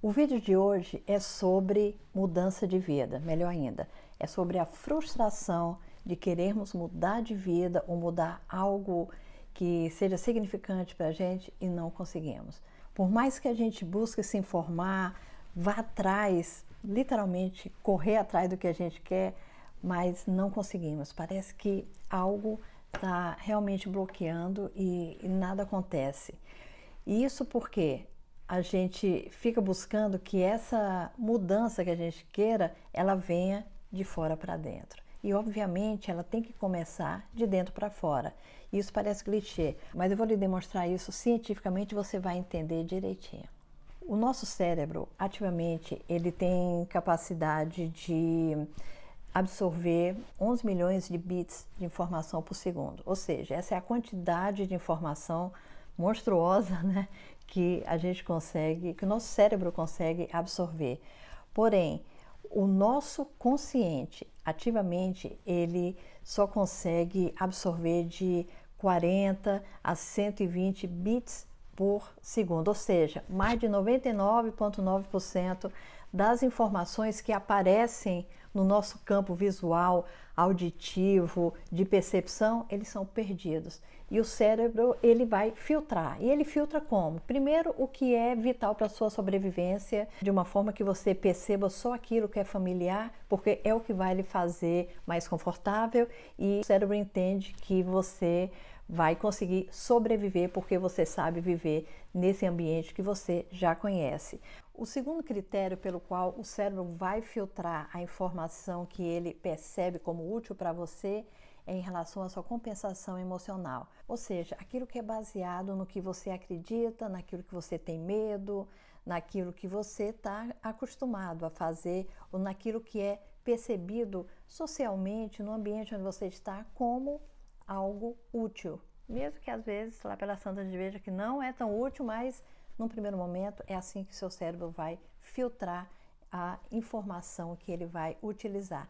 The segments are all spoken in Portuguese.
O vídeo de hoje é sobre mudança de vida, melhor ainda, é sobre a frustração de querermos mudar de vida ou mudar algo que seja significante para a gente e não conseguimos. Por mais que a gente busque se informar, vá atrás, literalmente correr atrás do que a gente quer, mas não conseguimos. Parece que algo está realmente bloqueando e nada acontece. E isso porque a gente fica buscando que essa mudança que a gente queira, ela venha de fora para dentro. E obviamente ela tem que começar de dentro para fora. Isso parece clichê, mas eu vou lhe demonstrar isso cientificamente, você vai entender direitinho. O nosso cérebro, ativamente, ele tem capacidade de absorver 11 milhões de bits de informação por segundo. Ou seja, essa é a quantidade de informação monstruosa, né, que a gente consegue, que o nosso cérebro consegue absorver. Porém, o nosso consciente, ativamente, ele só consegue absorver de 40 a 120 bits por segundo, ou seja, mais de 99,9% das informações que aparecem no nosso campo visual, auditivo, de percepção, eles são perdidos. E o cérebro, ele vai filtrar. E ele filtra como? Primeiro, o que é vital para a sua sobrevivência, de uma forma que você perceba só aquilo que é familiar, porque é o que vai lhe fazer mais confortável, e o cérebro entende que você vai conseguir sobreviver porque você sabe viver nesse ambiente que você já conhece. O segundo critério pelo qual o cérebro vai filtrar a informação que ele percebe como útil para você é em relação à sua compensação emocional, ou seja, aquilo que é baseado no que você acredita, naquilo que você tem medo, naquilo que você está acostumado a fazer ou naquilo que é percebido socialmente no ambiente onde você está como algo útil, mesmo que às vezes lá pela Santa gente veja que não é tão útil, mas num primeiro momento é assim que seu cérebro vai filtrar a informação que ele vai utilizar.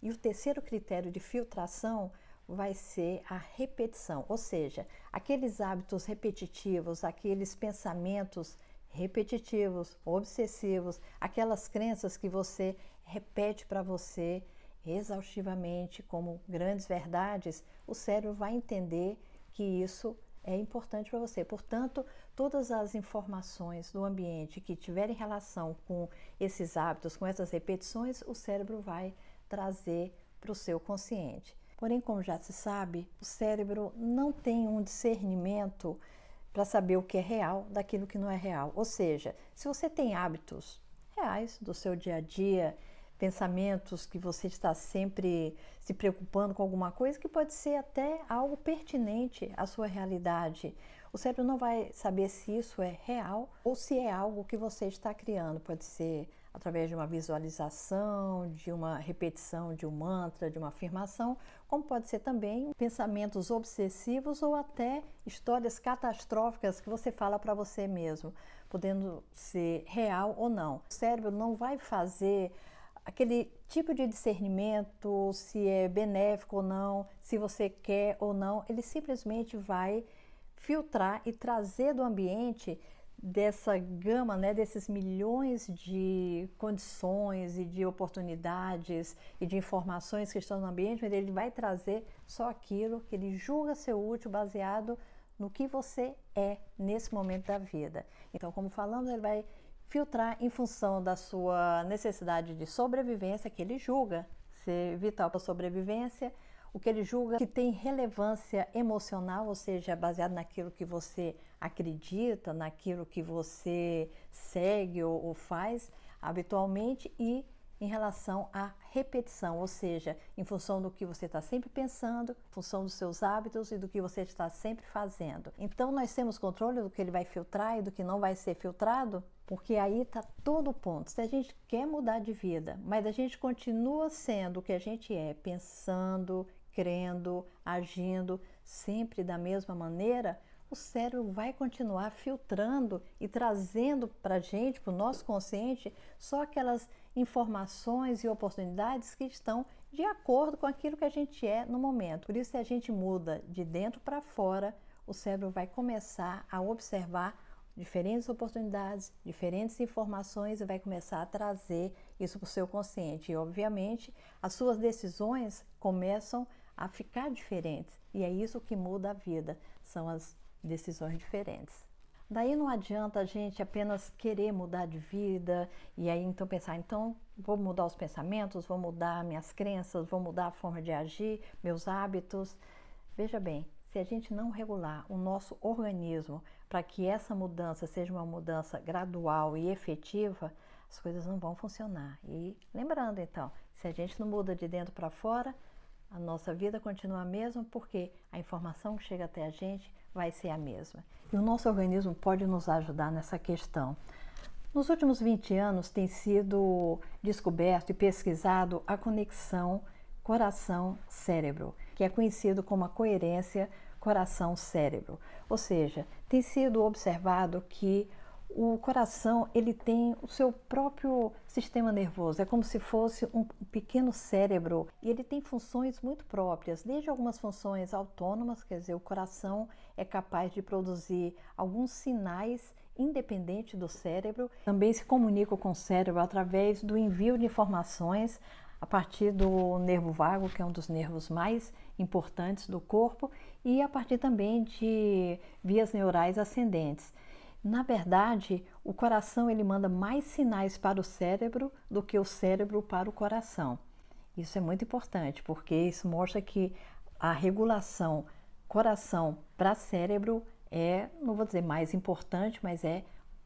E o terceiro critério de filtração vai ser a repetição, ou seja, aqueles hábitos repetitivos, aqueles pensamentos repetitivos, obsessivos, aquelas crenças que você repete para você exaustivamente como grandes verdades, o cérebro vai entender que isso é importante para você. Portanto, todas as informações do ambiente que tiverem relação com esses hábitos, com essas repetições, o cérebro vai trazer para o seu consciente. Porém, como já se sabe, o cérebro não tem um discernimento para saber o que é real daquilo que não é real. Ou seja, se você tem hábitos reais do seu dia a dia, pensamentos que você está sempre se preocupando com alguma coisa que pode ser até algo pertinente à sua realidade. O cérebro não vai saber se isso é real ou se é algo que você está criando. Pode ser através de uma visualização, de uma repetição de um mantra, de uma afirmação, como pode ser também pensamentos obsessivos ou até histórias catastróficas que você fala para você mesmo, podendo ser real ou não. O cérebro não vai fazer aquele tipo de discernimento, se é benéfico ou não, se você quer ou não, ele simplesmente vai filtrar e trazer do ambiente dessa gama, né, desses milhões de condições e de oportunidades e de informações que estão no ambiente, mas ele vai trazer só aquilo que ele julga ser útil baseado no que você é nesse momento da vida. Então, como falamos, ele vai filtrar em função da sua necessidade de sobrevivência, que ele julga ser vital para a sobrevivência, o que ele julga que tem relevância emocional, ou seja, baseado naquilo que você acredita, naquilo que você segue ou faz habitualmente, e em relação à repetição, ou seja, em função do que você está sempre pensando, em função dos seus hábitos e do que você está sempre fazendo. Então, nós temos controle do que ele vai filtrar e do que não vai ser filtrado, porque aí está todo o ponto. Se a gente quer mudar de vida, mas a gente continua sendo o que a gente é, pensando, crendo, agindo sempre da mesma maneira, o cérebro vai continuar filtrando e trazendo para a gente, para o nosso consciente, só aquelas informações e oportunidades que estão de acordo com aquilo que a gente é no momento. Por isso, se a gente muda de dentro para fora, o cérebro vai começar a observar diferentes oportunidades, diferentes informações e vai começar a trazer isso para o seu consciente. E, obviamente, as suas decisões começam a ficar diferentes. E é isso que muda a vida, são as decisões diferentes. Daí não adianta a gente apenas querer mudar de vida e aí então pensar, então vou mudar os pensamentos, vou mudar minhas crenças, vou mudar a forma de agir, meus hábitos. Veja bem, se a gente não regular o nosso organismo para que essa mudança seja uma mudança gradual e efetiva, as coisas não vão funcionar. E lembrando então, se a gente não muda de dentro para fora, a nossa vida continua a mesma porque a informação que chega até a gente vai ser a mesma. E o nosso organismo pode nos ajudar nessa questão. Nos últimos 20 anos tem sido descoberto e pesquisado a conexão coração-cérebro, que é conhecido como a coerência coração-cérebro. Ou seja, tem sido observado que o coração ele tem o seu próprio sistema nervoso, é como se fosse um pequeno cérebro e ele tem funções muito próprias, desde algumas funções autônomas, quer dizer, o coração é capaz de produzir alguns sinais independente do cérebro, também se comunica com o cérebro através do envio de informações a partir do nervo vago, que é um dos nervos mais importantes do corpo, e a partir também de vias neurais ascendentes. Na verdade, o coração ele manda mais sinais para o cérebro do que o cérebro para o coração. Isso é muito importante, porque isso mostra que a regulação coração para cérebro é, não vou dizer mais importante, mas é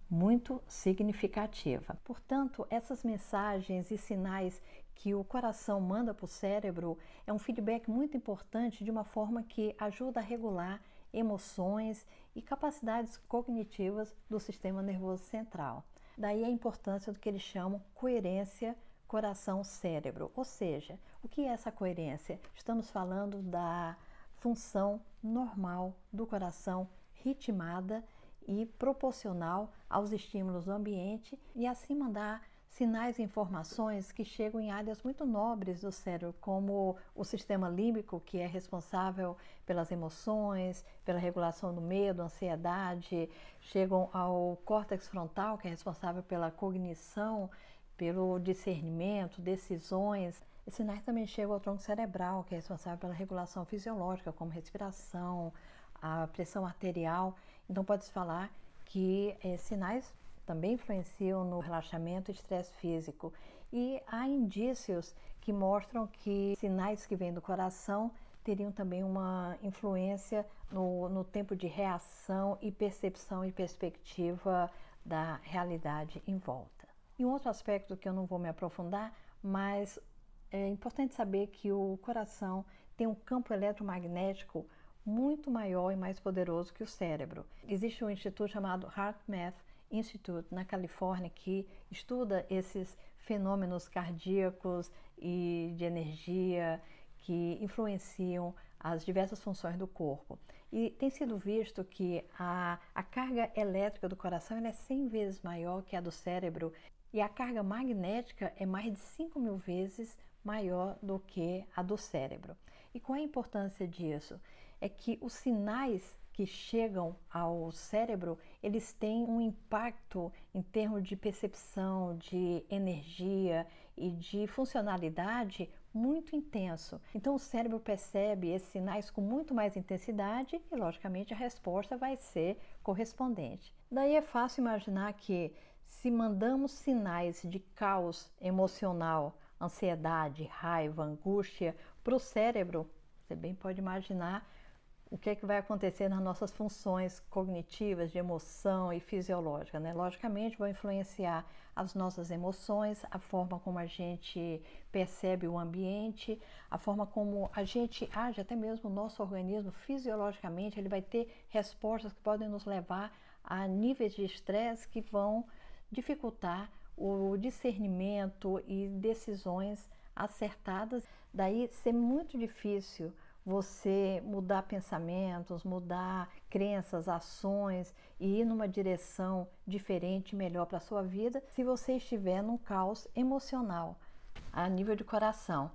muito significativa. Portanto, essas mensagens e sinais que o coração manda para o cérebro é um feedback muito importante de uma forma que ajuda a regular emoções e capacidades cognitivas do sistema nervoso central. Daí a importância do que eles chamam coerência coração-cérebro. Ou seja, o que é essa coerência? Estamos falando da função normal do coração ritmada e proporcional aos estímulos do ambiente e assim mandar sinais e informações que chegam em áreas muito nobres do cérebro, como o sistema límbico, que é responsável pelas emoções, pela regulação do medo, ansiedade, chegam ao córtex frontal, que é responsável pela cognição, pelo discernimento, decisões. Esses sinais também chegam ao tronco cerebral, que é responsável pela regulação fisiológica, como respiração, a pressão arterial. Então pode-se falar que sinais também influenciam no relaxamento e estresse físico. E há indícios que mostram que sinais que vêm do coração teriam também uma influência no tempo de reação e percepção e perspectiva da realidade em volta. E um outro aspecto que eu não vou me aprofundar, mas é importante saber que o coração tem um campo eletromagnético muito maior e mais poderoso que o cérebro. Existe um instituto chamado HeartMath Institute na Califórnia que estuda esses fenômenos cardíacos e de energia que influenciam as diversas funções do corpo. E tem sido visto que a carga elétrica do coração é 100 vezes maior que a do cérebro e a carga magnética é mais de 5.000 vezes maior do que a do cérebro. E qual é a importância disso? É que os sinais que chegam ao cérebro, eles têm um impacto em termos de percepção, de energia e de funcionalidade muito intenso. Então o cérebro percebe esses sinais com muito mais intensidade e, logicamente, a resposta vai ser correspondente. Daí é fácil imaginar que se mandamos sinais de caos emocional, ansiedade, raiva, angústia para o cérebro, você bem pode imaginar o que é que vai acontecer nas nossas funções cognitivas, de emoção e fisiológica, né? Logicamente, vai influenciar as nossas emoções, a forma como a gente percebe o ambiente, a forma como a gente age, até mesmo o nosso organismo, fisiologicamente, ele vai ter respostas que podem nos levar a níveis de estresse que vão dificultar o discernimento e decisões acertadas. Daí ser muito difícil você mudar pensamentos, mudar crenças, ações e ir numa direção diferente, melhor para a sua vida, se você estiver num caos emocional, a nível de coração.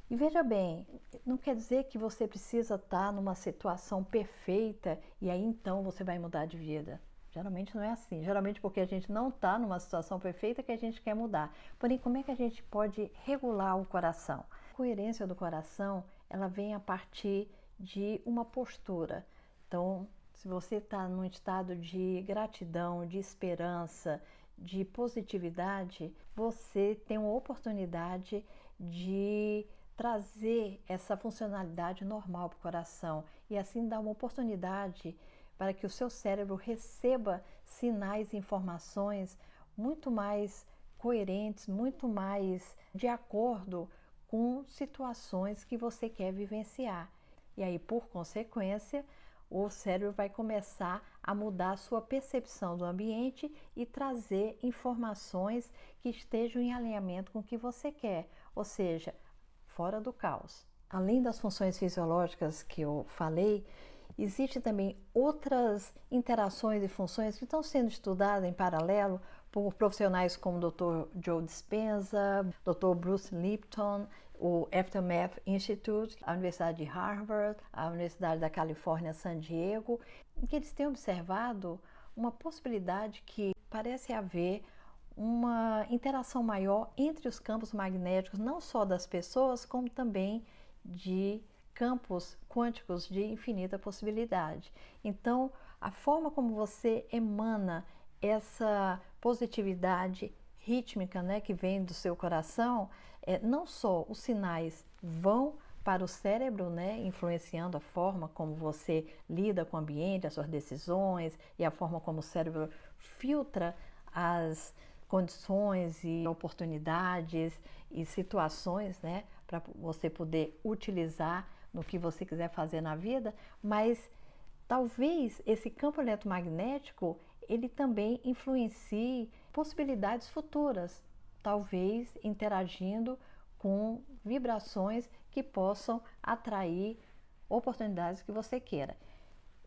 E veja bem, não quer dizer que você precisa estar numa situação perfeita e aí então você vai mudar de vida. Geralmente não é assim. Geralmente porque a gente não está numa situação perfeita que a gente quer mudar. Porém, como é que a gente pode regular o coração? A coerência do coração, ela vem a partir de uma postura. Então, se você está num estado de gratidão, de esperança, de positividade, você tem uma oportunidade de trazer essa funcionalidade normal para o coração e assim dar uma oportunidade para que o seu cérebro receba sinais e informações muito mais coerentes, muito mais de acordo com situações que você quer vivenciar. E aí, por consequência, o cérebro vai começar a mudar a sua percepção do ambiente e trazer informações que estejam em alinhamento com o que você quer, ou seja, fora do caos. Além das funções fisiológicas que eu falei, existem também outras interações e funções que estão sendo estudadas em paralelo por profissionais como o Dr. Joe Dispenza, Dr. Bruce Lipton, o Aftermath Institute, a Universidade de Harvard, a Universidade da Califórnia, San Diego, em que eles têm observado uma possibilidade que parece haver uma interação maior entre os campos magnéticos, não só das pessoas, como também de campos quânticos de infinita possibilidade. Então, a forma como você emana essa positividade rítmica, né, que vem do seu coração, não só os sinais vão para o cérebro, né, influenciando a forma como você lida com o ambiente, as suas decisões e a forma como o cérebro filtra as condições e oportunidades e situações, né, para você poder utilizar no que você quiser fazer na vida, mas talvez esse campo eletromagnético ele também influencie possibilidades futuras, talvez interagindo com vibrações que possam atrair oportunidades que você queira.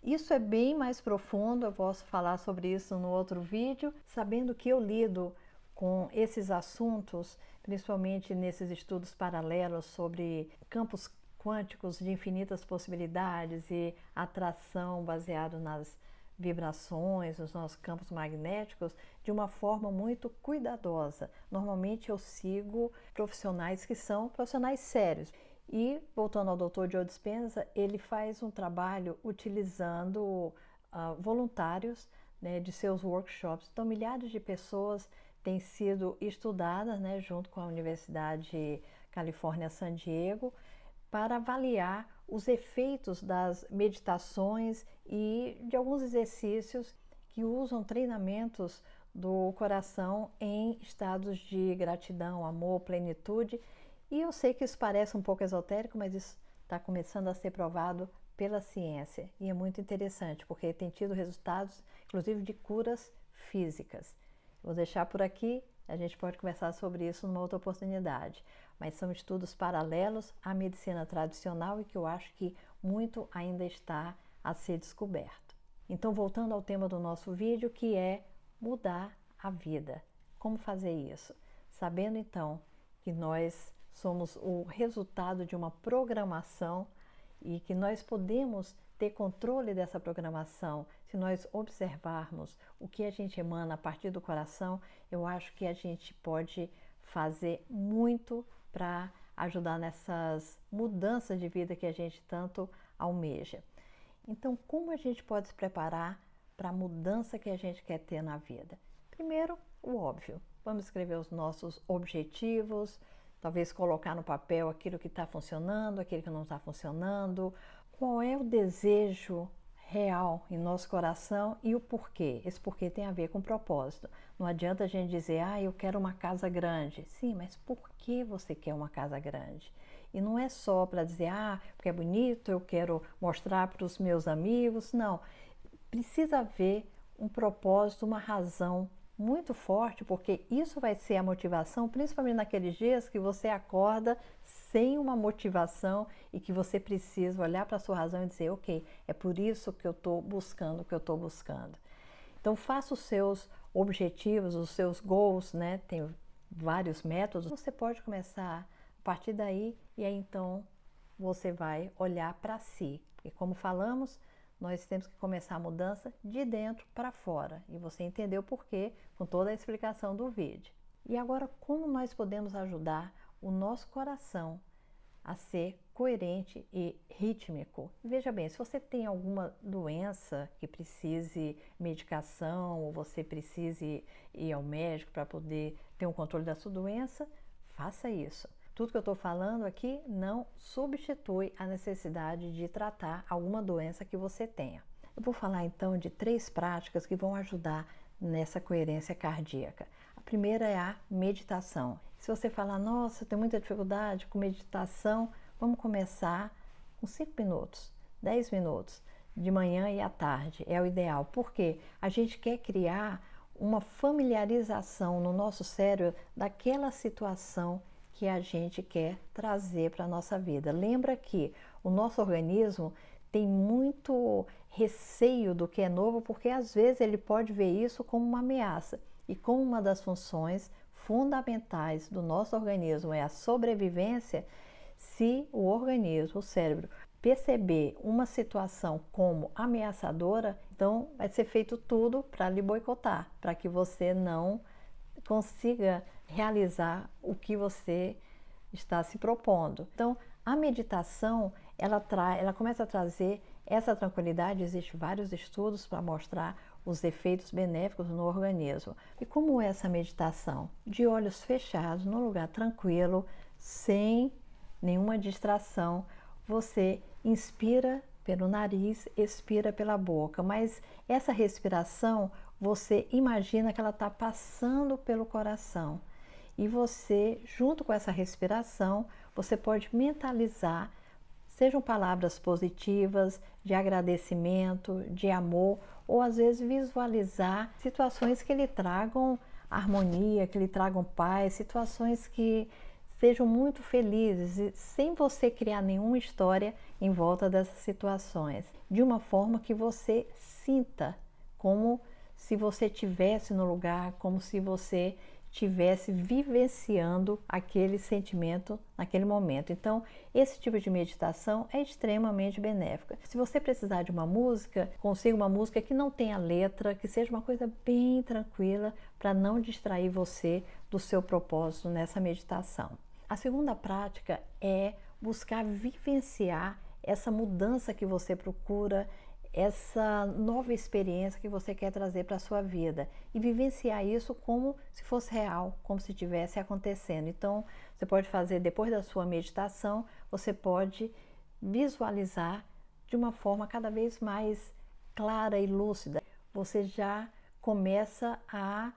Isso é bem mais profundo, eu posso falar sobre isso no outro vídeo, sabendo que eu lido com esses assuntos, principalmente nesses estudos paralelos sobre campos quânticos de infinitas possibilidades e atração baseado nas vibrações, nos nossos campos magnéticos, de uma forma muito cuidadosa. Normalmente eu sigo profissionais que são profissionais sérios. E, voltando ao Dr. Joe Dispenza, ele faz um trabalho utilizando voluntários, né, de seus workshops. Então, milhares de pessoas têm sido estudadas, né, junto com a Universidade Califórnia San Diego, para avaliar os efeitos das meditações e de alguns exercícios que usam treinamentos do coração em estados de gratidão, amor, plenitude. E eu sei que isso parece um pouco esotérico, mas isso está começando a ser provado pela ciência. E é muito interessante, porque tem tido resultados, inclusive, de curas físicas. Vou deixar por aqui, a gente pode conversar sobre isso numa outra oportunidade. Mas são estudos paralelos à medicina tradicional e que eu acho que muito ainda está a ser descoberto. Então, voltando ao tema do nosso vídeo, que é mudar a vida. Como fazer isso? Sabendo, então, que nós somos o resultado de uma programação e que nós podemos ter controle dessa programação se nós observarmos o que a gente emana a partir do coração. Eu acho que a gente pode fazer muito para ajudar nessas mudanças de vida que a gente tanto almeja. Então, como a gente pode se preparar para a mudança que a gente quer ter na vida? Primeiro, o óbvio. Vamos escrever os nossos objetivos, talvez colocar no papel aquilo que está funcionando, aquilo que não está funcionando. Qual é o desejo real em nosso coração e o porquê? Esse porquê tem a ver com propósito. Não adianta a gente dizer, eu quero uma casa grande. Sim, mas por que você quer uma casa grande? E não é só para dizer, porque é bonito, eu quero mostrar para os meus amigos. Não, precisa haver um propósito, uma razão muito forte, porque isso vai ser a motivação, principalmente naqueles dias que você acorda sem uma motivação e que você precisa olhar para a sua razão e dizer, ok, é por isso que eu estou buscando o que eu estou buscando. Então, faça os seus objetivos, os seus goals, né? Tem vários métodos. Você pode começar a partir daí e aí então você vai olhar para si. Porque como falamos, nós temos que começar a mudança de dentro para fora. E você entendeu por quê com toda a explicação do vídeo. E agora, como nós podemos ajudar o nosso coração a ser coerente e rítmico? Veja bem, se você tem alguma doença que precise medicação ou você precise ir ao médico para poder ter um controle da sua doença, faça isso. Tudo que eu estou falando aqui não substitui a necessidade de tratar alguma doença que você tenha. Eu vou falar então de 3 práticas que vão ajudar nessa coerência cardíaca. A primeira é a meditação. Se você falar, nossa, eu tenho muita dificuldade com meditação, vamos começar com 5 minutos, 10 minutos, de manhã e à tarde, é o ideal. Porque a gente quer criar uma familiarização no nosso cérebro daquela situação que a gente quer trazer para a nossa vida. Lembra que o nosso organismo tem muito receio do que é novo, porque às vezes ele pode ver isso como uma ameaça. E como uma das funções fundamentais do nosso organismo é a sobrevivência, se o organismo, o cérebro, perceber uma situação como ameaçadora, então vai ser feito tudo para lhe boicotar, para que você não consiga realizar o que você está se propondo. Então, a meditação, ela começa a trazer essa tranquilidade. Existem vários estudos para mostrar os efeitos benéficos no organismo. E como é essa meditação? De olhos fechados, num lugar tranquilo, sem nenhuma distração, você inspira pelo nariz, expira pela boca, mas essa respiração, você imagina que ela está passando pelo coração. E você, junto com essa respiração, você pode mentalizar, sejam palavras positivas, de agradecimento, de amor, ou às vezes visualizar situações que lhe tragam harmonia, que lhe tragam paz, situações que sejam muito felizes, sem você criar nenhuma história em volta dessas situações, de uma forma que você sinta como se você estivesse no lugar, como se você estivesse vivenciando aquele sentimento naquele momento. Então, esse tipo de meditação é extremamente benéfica. Se você precisar de uma música, consiga uma música que não tenha letra, que seja uma coisa bem tranquila para não distrair você do seu propósito nessa meditação. A segunda prática é buscar vivenciar essa mudança que você procura, essa nova experiência que você quer trazer para a sua vida e vivenciar isso como se fosse real, como se estivesse acontecendo. Então, você pode fazer depois da sua meditação, você pode visualizar de uma forma cada vez mais clara e lúcida. Você já começa a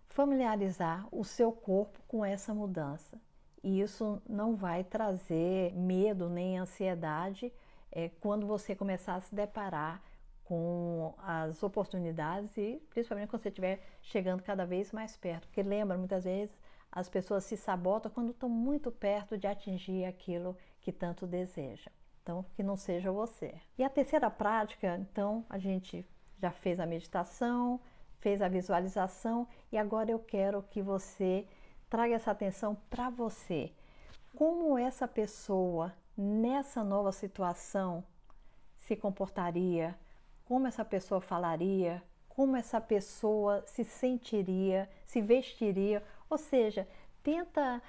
familiarizar o seu corpo com essa mudança. E isso não vai trazer medo nem ansiedade quando você começar a se deparar com as oportunidades e principalmente quando você estiver chegando cada vez mais perto. Porque lembra, muitas vezes as pessoas se sabotam quando estão muito perto de atingir aquilo que tanto desejam. Então, que não seja você. E a terceira prática, então, a gente já fez a meditação, fez a visualização e agora eu quero que você traga essa atenção para você. Como essa pessoa, nessa nova situação, se comportaria, como essa pessoa falaria, como essa pessoa se sentiria, se vestiria. Ou seja, tenta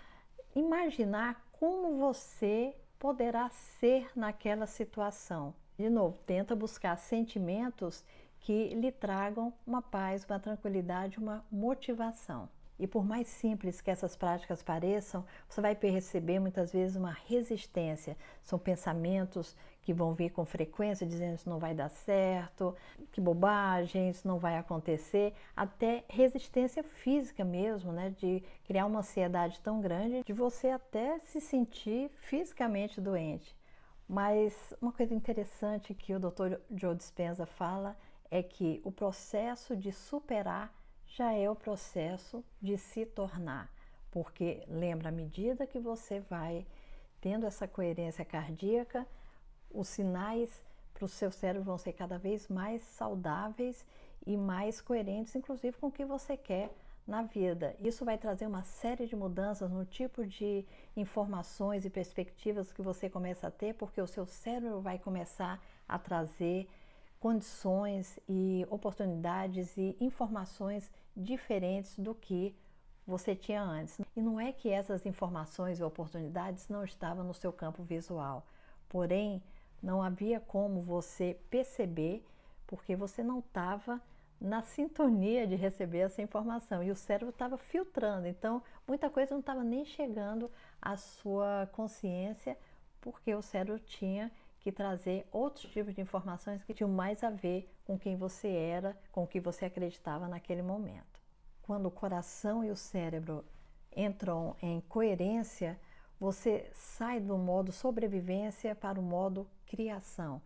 imaginar como você poderá ser naquela situação. De novo, tenta buscar sentimentos que lhe tragam uma paz, uma tranquilidade, uma motivação. E por mais simples que essas práticas pareçam, você vai perceber muitas vezes uma resistência. São pensamentos que vão vir com frequência dizendo que isso não vai dar certo, que bobagem, isso não vai acontecer, até resistência física mesmo, né? De criar uma ansiedade tão grande de você até se sentir fisicamente doente. Mas uma coisa interessante que o Dr. Joe Dispenza fala é que o processo de superar já é o processo de se tornar, porque lembra, à medida que você vai tendo essa coerência cardíaca, os sinais para o seu cérebro vão ser cada vez mais saudáveis e mais coerentes, inclusive com o que você quer na vida. Isso vai trazer uma série de mudanças no tipo de informações e perspectivas que você começa a ter, porque o seu cérebro vai começar a trazer condições e oportunidades e informações diferentes do que você tinha antes. E não é que essas informações e oportunidades não estavam no seu campo visual, porém não havia como você perceber porque você não estava na sintonia de receber essa informação e o cérebro estava filtrando, então muita coisa não estava nem chegando à sua consciência porque o cérebro tinha que trazer outros tipos de informações que tinham mais a ver com quem você era, com o que você acreditava naquele momento. Quando o coração e o cérebro entram em coerência, você sai do modo sobrevivência para o modo criação.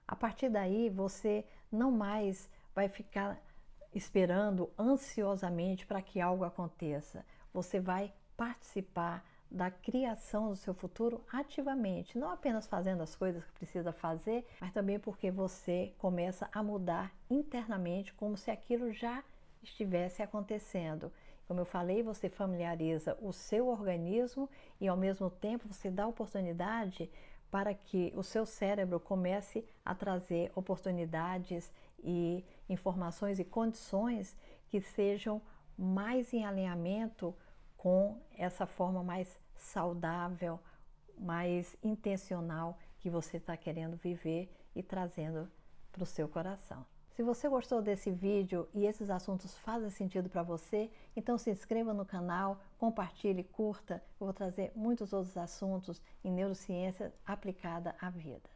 A partir daí, você não mais vai ficar esperando ansiosamente para que algo aconteça. Você vai participar da criação do seu futuro ativamente, não apenas fazendo as coisas que precisa fazer, mas também porque você começa a mudar internamente como se aquilo já estivesse acontecendo. Como eu falei, você familiariza o seu organismo e ao mesmo tempo você dá oportunidade para que o seu cérebro comece a trazer oportunidades e informações e condições que sejam mais em alinhamento com essa forma mais saudável, mais intencional que você está querendo viver e trazendo para o seu coração. Se você gostou desse vídeo e esses assuntos fazem sentido para você, então se inscreva no canal, compartilhe, curta. Eu vou trazer muitos outros assuntos em neurociência aplicada à vida.